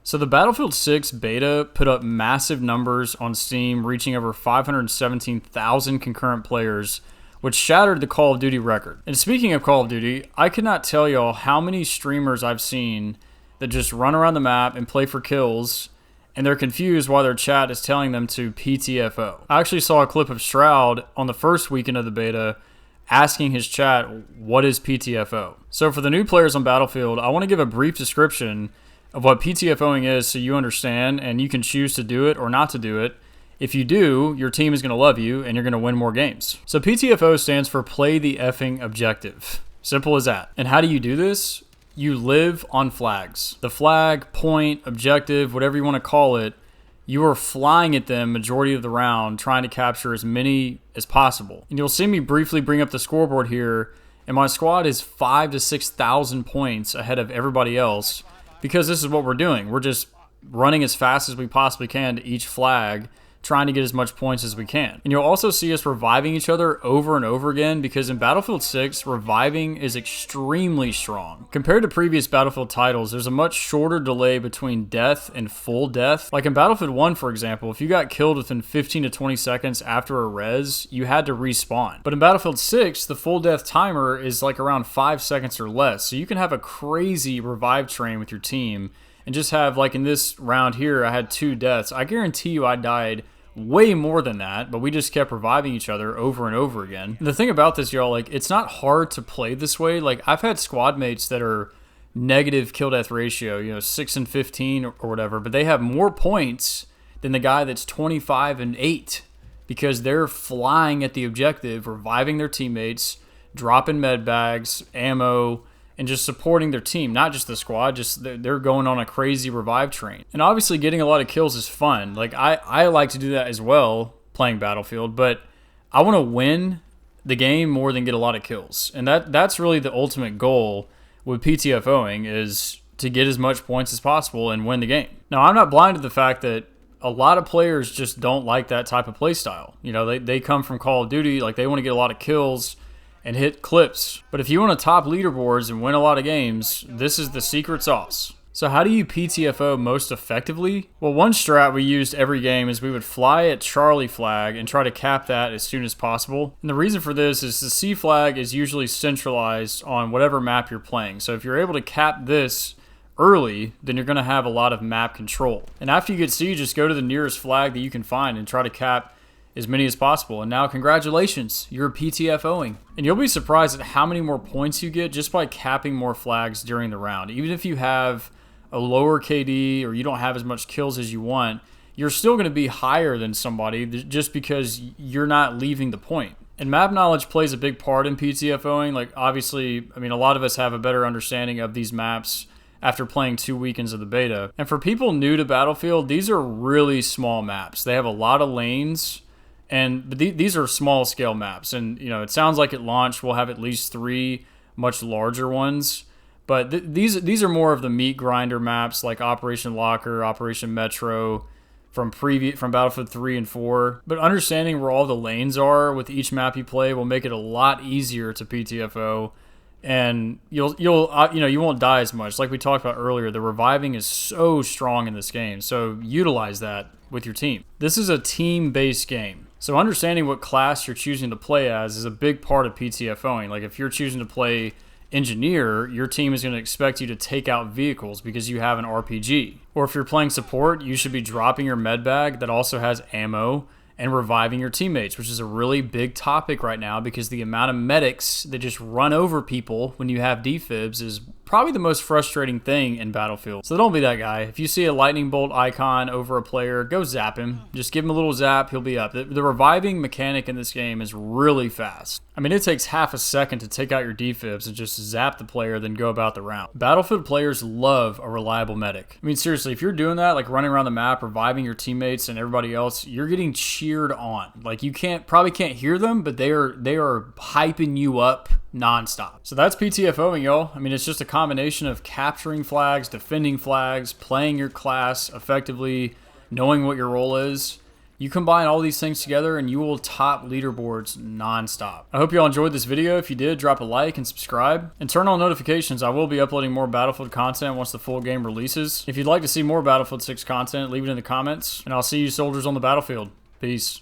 So the Battlefield 6 beta put up massive numbers on Steam, reaching over 517,000 concurrent players, which shattered the Call of Duty record. And speaking of Call of Duty, I could not tell y'all how many streamers I've seen that just run around the map and play for kills, and they're confused why their chat is telling them to PTFO. I actually saw a clip of Shroud on the first weekend of the beta asking his chat, what is PTFO? So for the new players on Battlefield, I want to give a brief description of what PTFOing is so you understand, and you can choose to do it or not to do it. If you do, your team is going to love you and you're going to win more games. So PTFO stands for Play the Effing Objective. Simple as that. And how do you do this? You live on flags. The flag, point, objective, whatever you want to call it, you are flying at them majority of the round, trying to capture as many as possible. And you'll see me briefly bring up the scoreboard here, and my squad is 5,000 to 6,000 points ahead of everybody else because this is what we're doing. We're just running as fast as we possibly can to each flag, trying to get as much points as we can. And you'll also see us reviving each other over and over again because in Battlefield 6, reviving is extremely strong. Compared to previous Battlefield titles, there's a much shorter delay between death and full death. Like in Battlefield 1, for example, if you got killed within 15 to 20 seconds after a res, you had to respawn. But in Battlefield 6, the full death timer is like around 5 seconds or less. So you can have a crazy revive train with your team and just have, like in this round here, I had 2 deaths. I guarantee you I died way more than that, but we just kept reviving each other over and over again. And the thing about this, y'all, like, it's not hard to play this way. Like, I've had squad mates that are negative kill death ratio, 6 and 15 or whatever, but they have more points than the guy that's 25 and 8 because they're flying at the objective, reviving their teammates, dropping med bags, ammo, and just supporting their team, not just the squad, just they're going on a crazy revive train. And obviously getting a lot of kills is fun. Like I like to do that as well, playing Battlefield, but I want to win the game more than get a lot of kills. And that's really the ultimate goal with PTFOing, is to get as much points as possible and win the game. Now, I'm not blind to the fact that a lot of players just don't like that type of play style. They come from Call of Duty, like they want to get a lot of kills and hit clips. But if you want to top leaderboards and win a lot of games, this is the secret sauce. So how do you PTFO most effectively? Well, one strat we used every game is we would fly at Charlie flag and try to cap that as soon as possible. And the reason for this is the C flag is usually centralized on whatever map you're playing. So if you're able to cap this early, then you're going to have a lot of map control. And after you get C, just go to the nearest flag that you can find and try to cap as many as possible. And now, congratulations, you're PTFOing. And you'll be surprised at how many more points you get just by capping more flags during the round. Even if you have a lower KD or you don't have as much kills as you want, you're still going to be higher than somebody just because you're not leaving the point. And map knowledge plays a big part in PTFOing. Like, obviously, a lot of us have a better understanding of these maps after playing 2 weekends of the beta. And for people new to Battlefield, these are really small maps. They have a lot of lanes, but these are small scale maps, and it sounds like at launch we'll have at least 3 much larger ones, but these are more of the meat grinder maps like Operation Locker, Operation Metro from Battlefield 3 and 4. But understanding where all the lanes are with each map you play will make it a lot easier to PTFO, and you won't die as much. Like we talked about earlier, the reviving is so strong in this game, so utilize that with your team. This is a team-based game. So understanding what class you're choosing to play as is a big part of PTFOing. Like if you're choosing to play engineer, your team is going to expect you to take out vehicles because you have an RPG. Or if you're playing support, you should be dropping your med bag that also has ammo and reviving your teammates, which is a really big topic right now because the amount of medics that just run over people when you have defibs is probably the most frustrating thing in Battlefield. So don't be that guy. If you see a lightning bolt icon over a player, go zap him. Just give him a little zap, he'll be up. The reviving mechanic in this game is really fast. It takes half a second to take out your defibs and just zap the player, then go about the round. Battlefield players love a reliable medic. Seriously, if you're doing that, like running around the map, reviving your teammates and everybody else, you're getting cheered on. Like you probably can't hear them, but they are hyping you up nonstop. So that's PTFOing, y'all. It's just a combination of capturing flags, defending flags, playing your class effectively, knowing what your role is, You combine all these things together and you will top leaderboards nonstop. I hope you all enjoyed this video. If you did, drop a like and subscribe. And turn on notifications. I will be uploading more Battlefield content once the full game releases. If you'd like to see more Battlefield 6 content, leave it in the comments. And I'll see you soldiers on the battlefield. Peace.